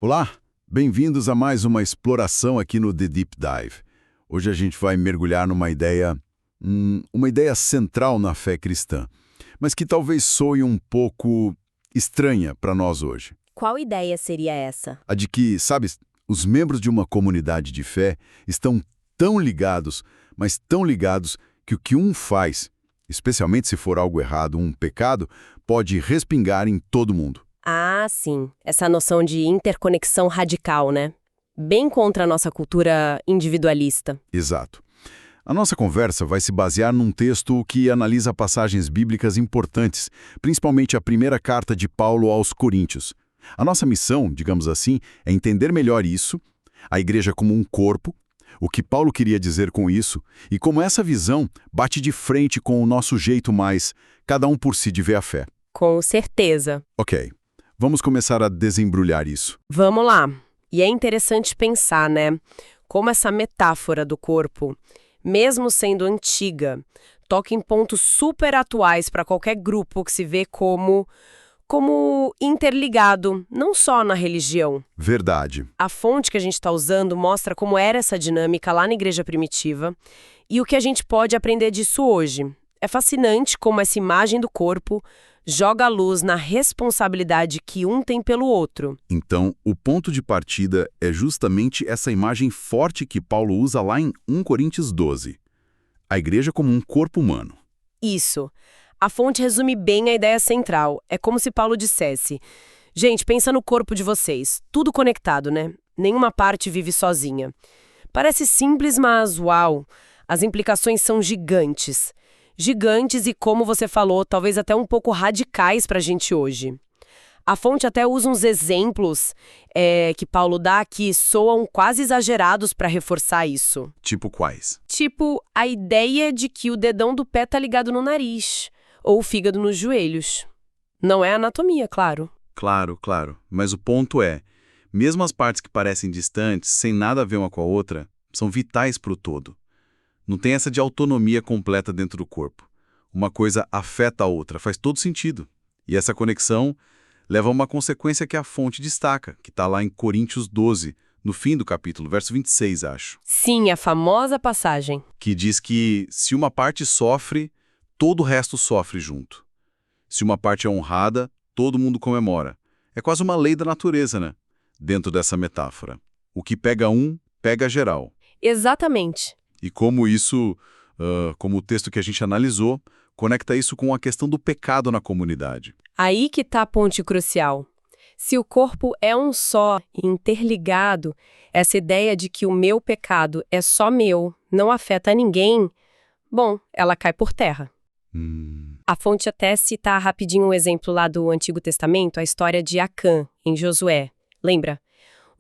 Olá, bem-vindos a mais uma exploração aqui no The Deep Dive. Hoje a gente vai mergulhar uma ideia central na fé cristã, mas que talvez soe um pouco estranha para nós hoje. Qual ideia seria essa? A de que, sabe, os membros de uma comunidade de fé estão tão ligados, mas tão ligados que o que um faz, especialmente se for algo errado, um pecado, pode respingar em todo mundo. Ah, sim. Essa noção de interconexão radical, né? Bem contra a nossa cultura individualista. Exato. A nossa conversa vai se basear num texto que analisa passagens bíblicas importantes, principalmente a primeira carta de Paulo aos Coríntios. A nossa missão, digamos assim, é entender melhor isso, a igreja como um corpo, o que Paulo queria dizer com isso, e como essa visão bate de frente com o nosso jeito mais, cada um por si, de ver a fé. Com certeza. Ok, vamos começar a desembrulhar isso. Vamos lá. E é interessante pensar, né? Como essa metáfora do corpo, mesmo sendo antiga, toca em pontos super atuais para qualquer grupo que se vê como interligado, não só na religião. Verdade. A fonte que a gente está usando mostra como era essa dinâmica lá na igreja primitiva e o que a gente pode aprender disso hoje. É fascinante como essa imagem do corpo joga a luz na responsabilidade que um tem pelo outro. Então, o ponto de partida é justamente essa imagem forte que Paulo usa lá em 1 Coríntios 12. A igreja como um corpo humano. Isso. A fonte resume bem a ideia central. É como se Paulo dissesse: gente, pensa no corpo de vocês. Tudo conectado, né? Nenhuma parte vive sozinha. Parece simples, mas uau! As implicações são gigantes. Gigantes e, como você falou, talvez até um pouco radicais para a gente hoje. A fonte até usa uns exemplos que Paulo dá que soam quase exagerados para reforçar isso. Tipo quais? Tipo, a ideia de que o dedão do pé tá ligado no nariz, ou o fígado nos joelhos. Não é anatomia, claro. Claro. Mas o ponto é, mesmo as partes que parecem distantes, sem nada a ver uma com a outra, são vitais para o todo. Não tem essa de autonomia completa dentro do corpo. Uma coisa afeta a outra, faz todo sentido. E essa conexão leva a uma consequência que a fonte destaca, que está lá em Coríntios 12, no fim do capítulo, verso 26, acho. Sim, a famosa passagem. Que diz que se uma parte sofre, todo o resto sofre junto. Se uma parte é honrada, todo mundo comemora. É quase uma lei da natureza, né? Dentro dessa metáfora. O que pega um, pega geral. Exatamente. E como isso, como o texto que a gente analisou, conecta isso com a questão do pecado na comunidade. Aí que tá a ponte crucial. Se o corpo é um só, interligado, essa ideia de que o meu pecado é só meu, não afeta ninguém, bom, ela cai por terra. A fonte até cita rapidinho um exemplo lá do Antigo Testamento, a história de Acã, em Josué. Lembra?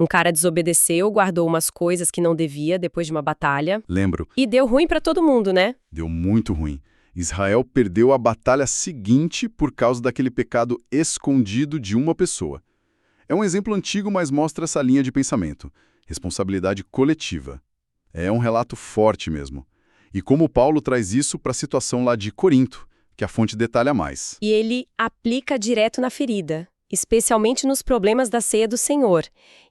Um cara desobedeceu, guardou umas coisas que não devia depois de uma batalha. Lembro. E deu ruim pra todo mundo, né? Deu muito ruim. Israel perdeu a batalha seguinte por causa daquele pecado escondido de uma pessoa. É um exemplo antigo, mas mostra essa linha de pensamento. Responsabilidade coletiva. É um relato forte mesmo. E como Paulo traz isso para a situação lá de Corinto, que a fonte detalha mais. E ele aplica direto na ferida, especialmente nos problemas da ceia do Senhor.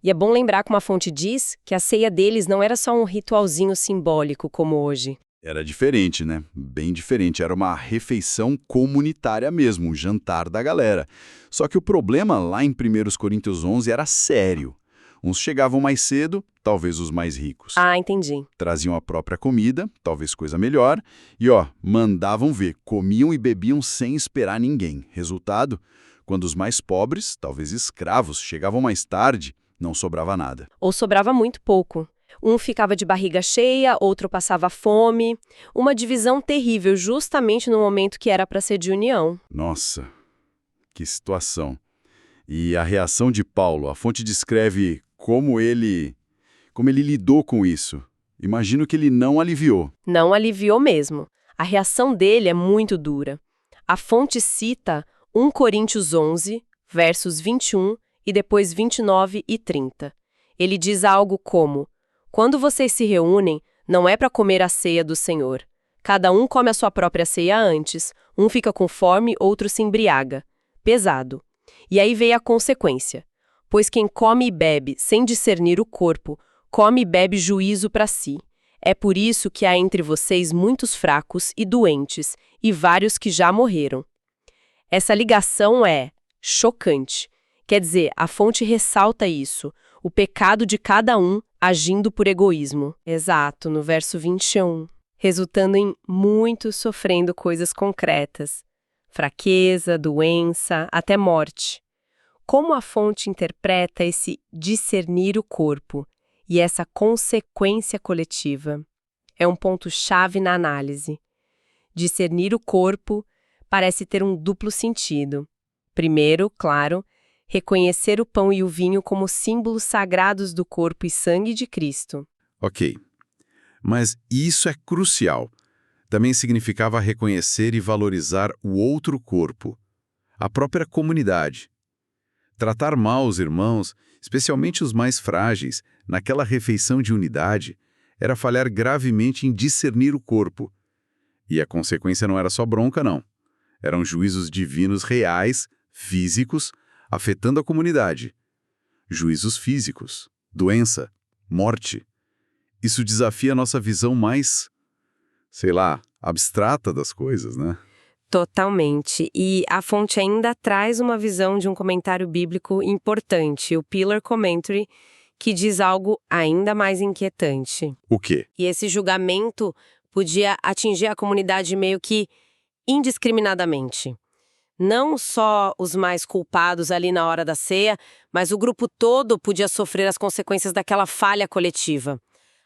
E é bom lembrar, como a fonte diz, que a ceia deles não era só um ritualzinho simbólico como hoje. Era diferente, né? Bem diferente. Era uma refeição comunitária mesmo, um jantar da galera. Só que o problema lá em 1 Coríntios 11 era sério. Uns chegavam mais cedo, talvez os mais ricos. Ah, entendi. Traziam a própria comida, talvez coisa melhor, e mandavam ver, comiam e bebiam sem esperar ninguém. Resultado, quando os mais pobres, talvez escravos, chegavam mais tarde, não sobrava nada. Ou sobrava muito pouco. Um ficava de barriga cheia, outro passava fome. Uma divisão terrível, justamente no momento que era para ser de união. Nossa, que situação. E a reação de Paulo, a fonte descreve como ele lidou com isso. Imagino que ele não aliviou. Não aliviou mesmo. A reação dele é muito dura. A fonte cita 1 Coríntios 11, versos 21 e depois 29 e 30. Ele diz algo como: quando vocês se reúnem, não é para comer a ceia do Senhor. Cada um come a sua própria ceia antes, um fica com fome, outro se embriaga. Pesado. E aí veio a consequência. Pois quem come e bebe sem discernir o corpo, come e bebe juízo para si. É por isso que há entre vocês muitos fracos e doentes, e vários que já morreram. Essa ligação é chocante. Quer dizer, a fonte ressalta isso, o pecado de cada um agindo por egoísmo. Exato, no verso 21. Resultando em muitos sofrendo coisas concretas. Fraqueza, doença, até morte. Como a fonte interpreta esse discernir o corpo e essa consequência coletiva? É um ponto-chave na análise. Discernir o corpo parece ter um duplo sentido. Primeiro, claro, reconhecer o pão e o vinho como símbolos sagrados do corpo e sangue de Cristo. Ok, mas isso é crucial. Também significava reconhecer e valorizar o outro corpo, a própria comunidade. Tratar mal os irmãos, especialmente os mais frágeis, naquela refeição de unidade, era falhar gravemente em discernir o corpo. E a consequência não era só bronca, não. Eram juízos divinos reais, físicos, afetando a comunidade. Juízos físicos, doença, morte. Isso desafia a nossa visão mais, abstrata das coisas, né? Totalmente. E a fonte ainda traz uma visão de um comentário bíblico importante, o Pillar Commentary, que diz algo ainda mais inquietante. O quê? E esse julgamento podia atingir a comunidade meio que indiscriminadamente. Não só os mais culpados ali na hora da ceia, mas o grupo todo podia sofrer as consequências daquela falha coletiva.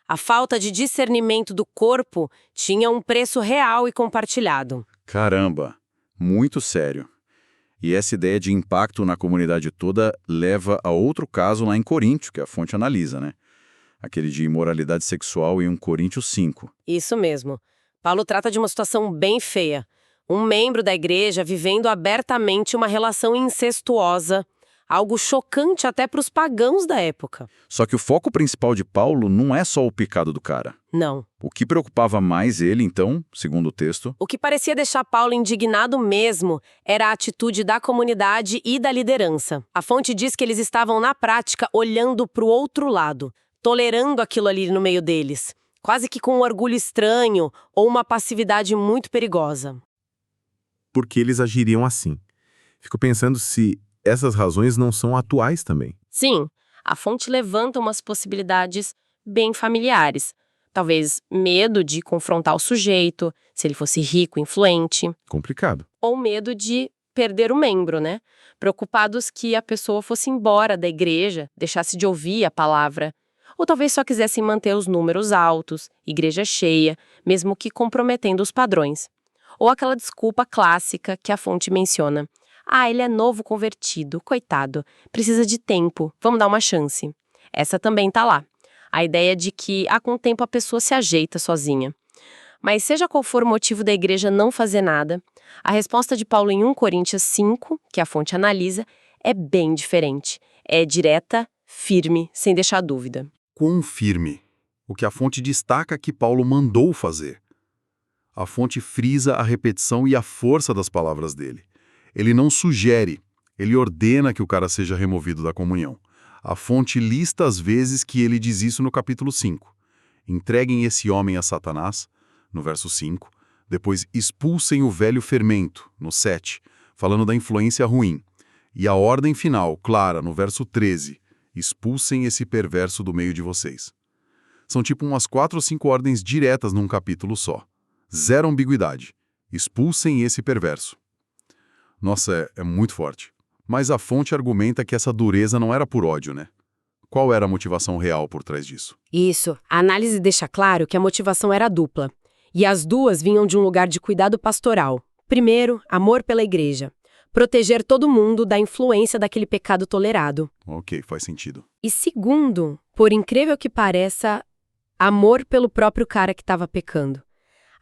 A falta de discernimento do corpo tinha um preço real e compartilhado. Caramba, muito sério. E essa ideia de impacto na comunidade toda leva a outro caso lá em Coríntios, que a fonte analisa, né? Aquele de imoralidade sexual em 1 Coríntios 5. Isso mesmo. Paulo trata de uma situação bem feia. Um membro da igreja vivendo abertamente uma relação incestuosa, algo chocante até para os pagãos da época. Só que o foco principal de Paulo não é só o pecado do cara. Não. O que preocupava mais ele, então, segundo o texto, O que parecia deixar Paulo indignado mesmo era a atitude da comunidade e da liderança. A fonte diz que eles estavam, na prática, olhando para o outro lado, tolerando aquilo ali no meio deles, quase que com um orgulho estranho ou uma passividade muito perigosa. Por que eles agiriam assim? Fico pensando se essas razões não são atuais também. Sim, a fonte levanta umas possibilidades bem familiares. Talvez medo de confrontar o sujeito, se ele fosse rico e influente. Complicado. Ou medo de perder o membro, né? Preocupados que a pessoa fosse embora da igreja, deixasse de ouvir a palavra. Ou talvez só quisessem manter os números altos, igreja cheia, mesmo que comprometendo os padrões. Ou aquela desculpa clássica que a fonte menciona. Ah, ele é novo convertido, coitado, precisa de tempo, vamos dar uma chance. Essa também tá lá. A ideia de que, com o tempo, a pessoa se ajeita sozinha. Mas seja qual for o motivo da igreja não fazer nada, a resposta de Paulo em 1 Coríntios 5, que a fonte analisa, é bem diferente. É direta, firme, sem deixar dúvida. Quão firme? O que a fonte destaca que Paulo mandou fazer. A fonte frisa a repetição e a força das palavras dele. Ele não sugere, ele ordena que o cara seja removido da comunhão. A fonte lista as vezes que ele diz isso no capítulo 5. Entreguem esse homem a Satanás, no verso 5. Depois expulsem o velho fermento, no 7, falando da influência ruim. E a ordem final, clara, no verso 13. Expulsem esse perverso do meio de vocês. São tipo umas 4 ou 5 ordens diretas num capítulo só. Zero ambiguidade. Expulsem esse perverso. Nossa, é muito forte. Mas a fonte argumenta que essa dureza não era por ódio, né? Qual era a motivação real por trás disso? Isso. A análise deixa claro que a motivação era dupla. E as duas vinham de um lugar de cuidado pastoral. Primeiro, amor pela igreja. Proteger todo mundo da influência daquele pecado tolerado. Ok, faz sentido. E segundo, por incrível que pareça, amor pelo próprio cara que estava pecando.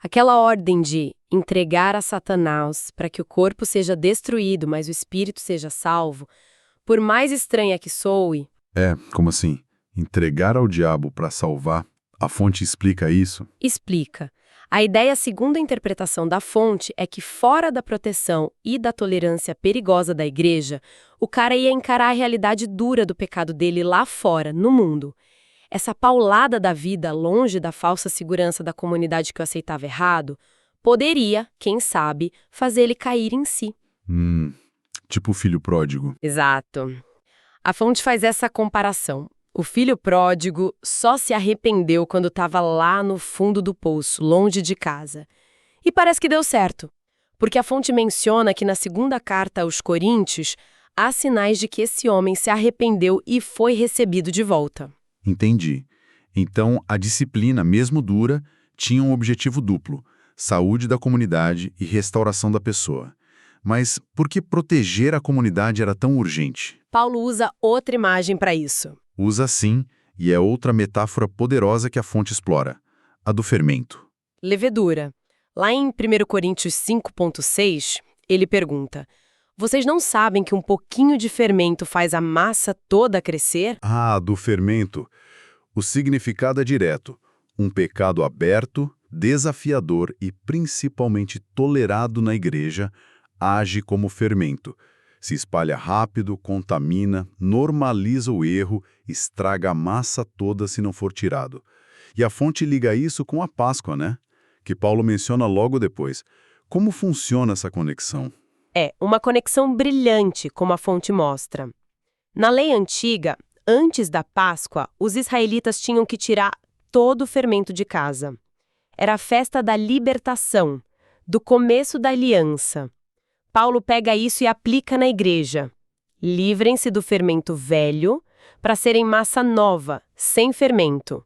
Aquela ordem de entregar a Satanás para que o corpo seja destruído, mas o espírito seja salvo, por mais estranha que soe... Como assim? Entregar ao diabo para salvar? A fonte explica isso? Explica. A ideia, segundo a interpretação da fonte, é que fora da proteção e da tolerância perigosa da igreja, o cara ia encarar a realidade dura do pecado dele lá fora, no mundo. Essa paulada da vida, longe da falsa segurança da comunidade que o aceitava errado, poderia, quem sabe, fazer ele cair em si. Tipo o filho pródigo. Exato. A fonte faz essa comparação. O filho pródigo só se arrependeu quando estava lá no fundo do poço, longe de casa. E parece que deu certo, porque a fonte menciona que na segunda carta aos Coríntios, há sinais de que esse homem se arrependeu e foi recebido de volta. Entendi. Então, a disciplina, mesmo dura, tinha um objetivo duplo: saúde da comunidade e restauração da pessoa. Mas por que proteger a comunidade era tão urgente? Paulo usa outra imagem para isso. Usa sim, e é outra metáfora poderosa que a fonte explora: a do fermento. Levedura. Lá em 1 Coríntios 5,6, ele pergunta: vocês não sabem que um pouquinho de fermento faz a massa toda crescer? Ah, do fermento. O significado é direto: um pecado aberto, desafiador e principalmente tolerado na igreja, age como fermento. Se espalha rápido, contamina, normaliza o erro, estraga a massa toda se não for tirado. E a fonte liga isso com a Páscoa, né? Que Paulo menciona logo depois. Como funciona essa conexão? É uma conexão brilhante, como a fonte mostra. Na lei antiga, antes da Páscoa, os israelitas tinham que tirar todo o fermento de casa. Era a festa da libertação, do começo da aliança. Paulo pega isso e aplica na igreja. Livrem-se do fermento velho para serem massa nova, sem fermento.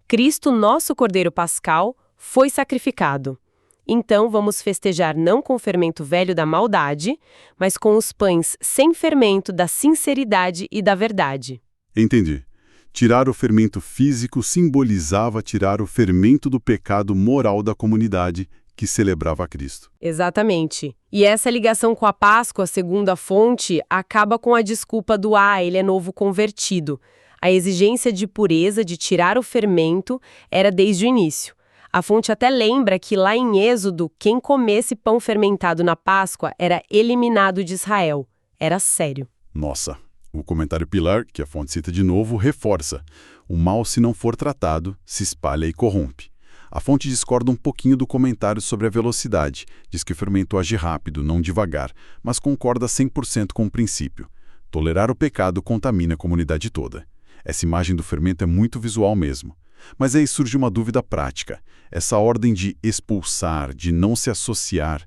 Cristo, nosso Cordeiro Pascal, foi sacrificado. Então vamos festejar não com o fermento velho da maldade, mas com os pães sem fermento da sinceridade e da verdade. Entendi. Tirar o fermento físico simbolizava tirar o fermento do pecado moral da comunidade que celebrava a Cristo. Exatamente. E essa ligação com a Páscoa, segundo a fonte, acaba com a desculpa do ele é novo convertido. A exigência de pureza, de tirar o fermento, era desde o início. A fonte até lembra que lá em Êxodo, quem comesse pão fermentado na Páscoa era eliminado de Israel. Era sério. Nossa, o comentário Pilar, que a fonte cita de novo, reforça: o mal, se não for tratado, se espalha e corrompe. A fonte discorda um pouquinho do comentário sobre a velocidade. Diz que o fermento age rápido, não devagar, mas concorda 100% com o princípio. Tolerar o pecado contamina a comunidade toda. Essa imagem do fermento é muito visual mesmo. Mas aí surge uma dúvida prática. Essa ordem de expulsar, de não se associar,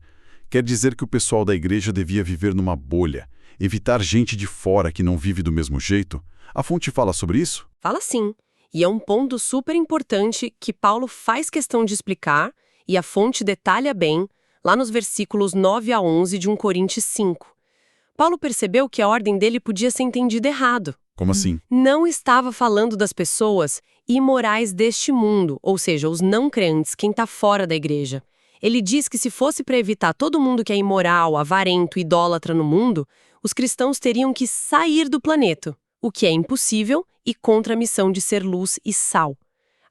quer dizer que o pessoal da igreja devia viver numa bolha, evitar gente de fora que não vive do mesmo jeito? A fonte fala sobre isso? Fala sim. E é um ponto super importante que Paulo faz questão de explicar, e a fonte detalha bem, lá nos versículos 9 a 11 de 1 Coríntios 5. Paulo percebeu que a ordem dele podia ser entendida errado. Como assim? Não estava falando das pessoas imorais deste mundo, ou seja, os não crentes, quem está fora da igreja. Ele diz que se fosse para evitar todo mundo que é imoral, avarento, idólatra no mundo, os cristãos teriam que sair do planeta, o que é impossível e contra a missão de ser luz e sal.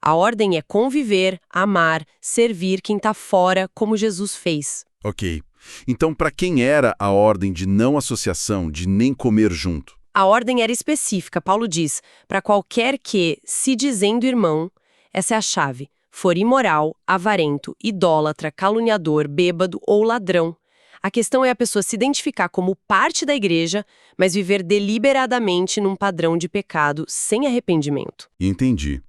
A ordem é conviver, amar, servir quem está fora, como Jesus fez. Ok. Então, para quem era a ordem de não associação, de nem comer junto? A ordem era específica, Paulo diz, para qualquer que, se dizendo irmão, essa é a chave, for imoral, avarento, idólatra, caluniador, bêbado ou ladrão. A questão é a pessoa se identificar como parte da igreja, mas viver deliberadamente num padrão de pecado sem arrependimento. Entendi.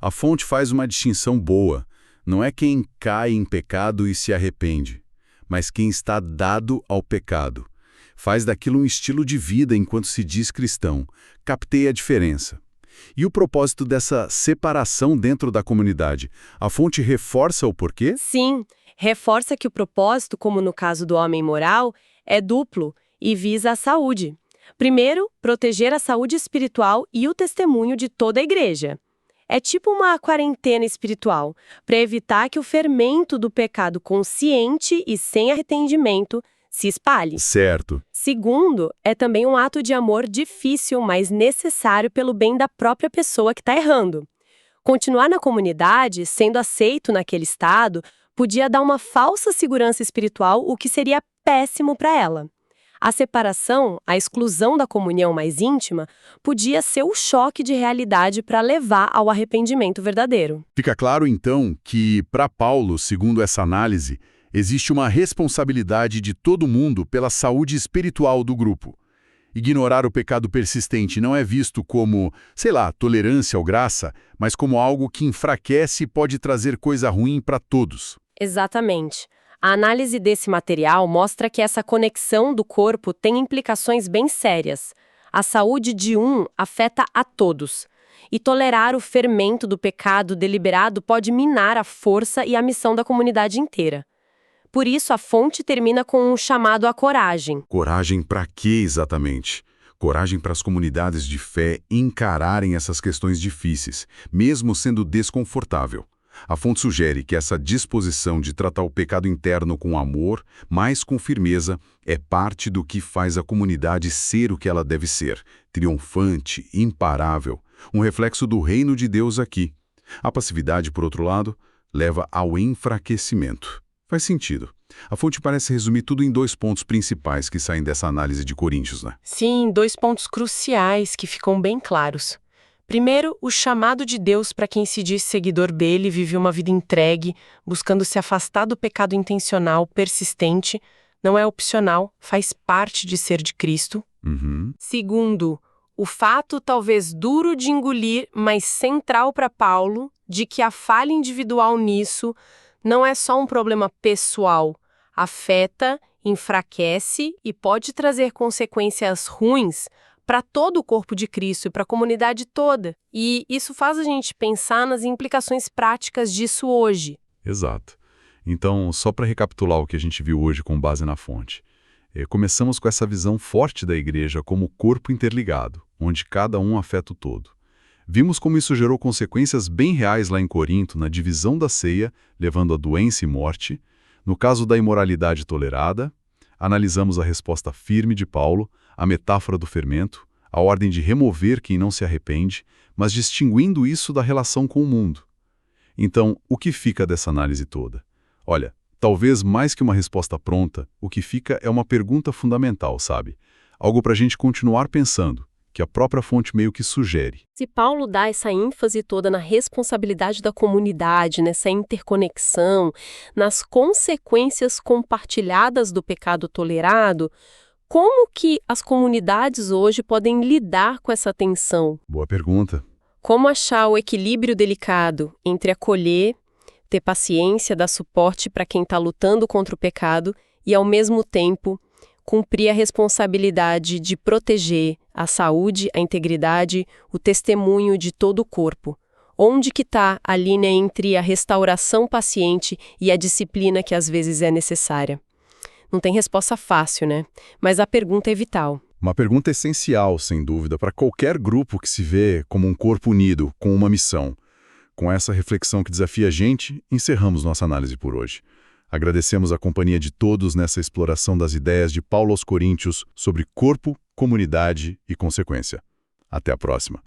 A fonte faz uma distinção boa. Não é quem cai em pecado e se arrepende, mas quem está dado ao pecado. Faz daquilo um estilo de vida enquanto se diz cristão. Captei a diferença. E o propósito dessa separação dentro da comunidade? A fonte reforça o porquê? Sim, reforça que o propósito, como no caso do homem moral, é duplo e visa a saúde. Primeiro, proteger a saúde espiritual e o testemunho de toda a igreja. É tipo uma quarentena espiritual, para evitar que o fermento do pecado consciente e sem arrependimento se espalhe. Certo. Segundo, é também um ato de amor difícil, mas necessário pelo bem da própria pessoa que está errando. Continuar na comunidade, sendo aceito naquele estado, podia dar uma falsa segurança espiritual, o que seria péssimo para ela. A separação, a exclusão da comunhão mais íntima, podia ser o choque de realidade para levar ao arrependimento verdadeiro. Fica claro, então, que, para Paulo, segundo essa análise, existe uma responsabilidade de todo mundo pela saúde espiritual do grupo. Ignorar o pecado persistente não é visto como, sei lá, tolerância ou graça, mas como algo que enfraquece e pode trazer coisa ruim para todos. Exatamente. A análise desse material mostra que essa conexão do corpo tem implicações bem sérias. A saúde de um afeta a todos. E tolerar o fermento do pecado deliberado pode minar a força e a missão da comunidade inteira. Por isso, a fonte termina com um chamado à coragem. Coragem para quê exatamente? Coragem para as comunidades de fé encararem essas questões difíceis, mesmo sendo desconfortável. A fonte sugere que essa disposição de tratar o pecado interno com amor, mas com firmeza, é parte do que faz a comunidade ser o que ela deve ser, triunfante, imparável, um reflexo do reino de Deus aqui. A passividade, por outro lado, leva ao enfraquecimento. Faz sentido. A fonte parece resumir tudo em 2 pontos principais que saem dessa análise de Coríntios, né? Sim, 2 pontos cruciais que ficam bem claros. Primeiro, o chamado de Deus para quem se diz seguidor dele vive uma vida entregue, buscando se afastar do pecado intencional, persistente, não é opcional, faz parte de ser de Cristo. Segundo, o fato talvez duro de engolir, mas central para Paulo, de que a falha individual nisso não é só um problema pessoal, afeta, enfraquece e pode trazer consequências ruins para todo o corpo de Cristo e para a comunidade toda. E isso faz a gente pensar nas implicações práticas disso hoje. Exato. Então, só para recapitular o que a gente viu hoje com base na fonte. Começamos com essa visão forte da igreja como corpo interligado, onde cada um afeta o todo. Vimos como isso gerou consequências bem reais lá em Corinto, na divisão da ceia, levando a doença e morte. No caso da imoralidade tolerada, analisamos a resposta firme de Paulo, a metáfora do fermento, a ordem de remover quem não se arrepende, mas distinguindo isso da relação com o mundo. Então, o que fica dessa análise toda? Olha, talvez mais que uma resposta pronta, o que fica é uma pergunta fundamental, sabe? Algo para a gente continuar pensando, que a própria fonte meio que sugere. Se Paulo dá essa ênfase toda na responsabilidade da comunidade, nessa interconexão, nas consequências compartilhadas do pecado tolerado, como que as comunidades hoje podem lidar com essa tensão? Boa pergunta. Como achar o equilíbrio delicado entre acolher, ter paciência, dar suporte para quem está lutando contra o pecado e, ao mesmo tempo, cumprir a responsabilidade de proteger a saúde, a integridade, o testemunho de todo o corpo. Onde que está a linha entre a restauração paciente e a disciplina que às vezes é necessária? Não tem resposta fácil, né? Mas a pergunta é vital. Uma pergunta essencial, sem dúvida, para qualquer grupo que se vê como um corpo unido, com uma missão. Com essa reflexão que desafia a gente, encerramos nossa análise por hoje. Agradecemos a companhia de todos nessa exploração das ideias de Paulo aos Coríntios sobre corpo, comunidade e consequência. Até a próxima.